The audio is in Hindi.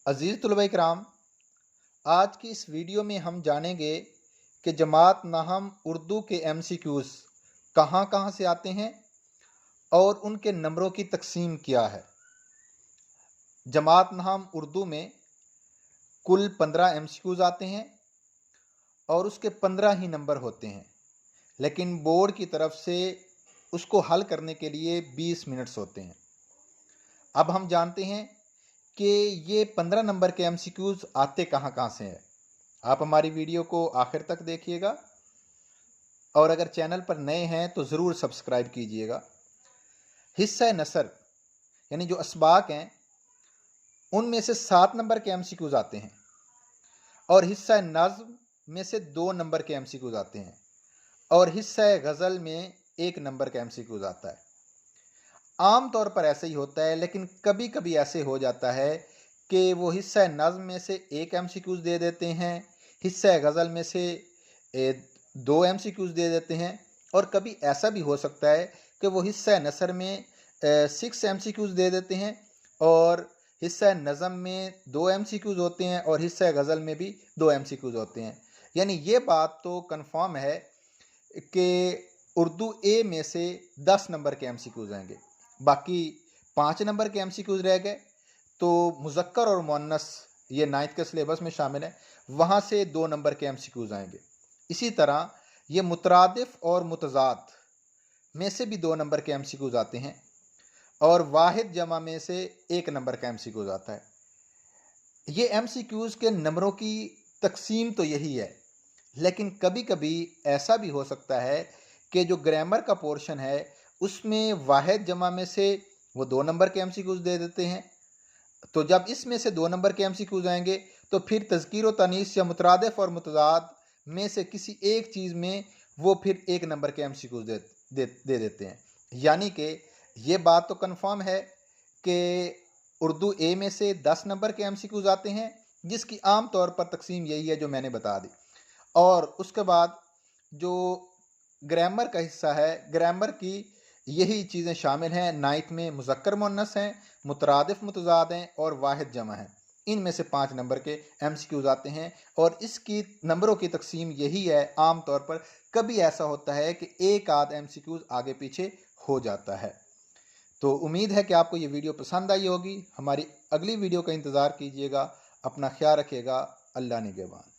अज़ीज़ तलबा इकराम, आज की इस वीडियो में हम जानेंगे कि जमात नहम उर्दू के MCQs कहाँ कहाँ से आते हैं और उनके नंबरों की तकसीम क्या है। जमात नहम उर्दू में कुल 15 MCQs आते हैं और उसके 15 ही नंबर होते हैं, लेकिन बोर्ड की तरफ से उसको हल करने के लिए 20 मिनट्स होते हैं। अब हम जानते हैं कि ये 15 नंबर के MCQs आते कहाँ कहाँ से हैं। आप हमारी वीडियो को आखिर तक देखिएगा और अगर चैनल पर नए हैं तो ज़रूर सब्सक्राइब कीजिएगा। हिस्सा नसर यानी जो असबाक हैं उनमें से 7 नंबर के MCQs आते हैं और हिस्सा नज़्म में से 2 नंबर के MCQs आते हैं और हिस्सा गज़ल में 1 नंबर का MCQs आता है। आम तौर पर ऐसे ही होता है, लेकिन कभी कभी ऐसे हो जाता है कि वो हिस्सा नज़्म में से 1 MCQs दे देते हैं, हिस्सा गज़ल में से 2 MCQs दे देते हैं, और कभी ऐसा भी हो सकता है कि वो हिस्सा नसर में 6 MCQs दे देते हैं और हिस्सा नज़म में 2 MCQs होते हैं और हिस्सा गज़ल में भी 2 MCQs होते हैं। यानी ये बात तो कन्फर्म है कि उर्दू ए में से 10 नंबर के MCQs आएंगे, बाकी 5 नंबर के MCQs रह गए। तो मुज़क्कर और मुअन्नस ये 9th के सिलेबस में शामिल है, वहाँ से 2 नंबर के MCQs आएंगे। इसी तरह ये मुतरादिफ और मुतज़ाद में से भी 2 नंबर के MCQs आते हैं और वाहिद जमा में से 1 नंबर का MCQs आता है। ये MCQs के नंबरों की तकसीम तो यही है, लेकिन कभी कभी ऐसा भी हो सकता है कि जो ग्रामर का पोर्शन है उसमें वाहिद जमा में से वो 2 नंबर के MCQs दे देते हैं। तो जब इसमें से 2 नंबर के MCQs आएंगे तो फिर तज़कीर व तनीस या मुतरादिफ और मुतज़ाद में से किसी एक चीज़ में वो फिर 1 नंबर के MCQs दे देते हैं। यानी कि ये बात तो कन्फर्म है कि उर्दू ए में से 10 नंबर के MCQs आते हैं, जिसकी आम तौर पर तकसीम यही है जो मैंने बता दी। और उसके बाद जो ग्रामर का हिस्सा है, ग्रामर की यही चीज़ें शामिल हैं। 9th में मुज़क्कर मुअन्नस हैं, मुतरादिफ मुतज़ाद हैं और वाहिद जमा है। इनमें से 5 नंबर के MCQs आते हैं और इसकी नंबरों की तकसीम यही है। आम तौर पर कभी ऐसा होता है कि एक आध MCQs आगे पीछे हो जाता है। तो उम्मीद है कि आपको ये वीडियो पसंद आई होगी। हमारी अगली वीडियो का इंतज़ार कीजिएगा। अपना ख्याल रखिएगा। अल्लाह निगहबान।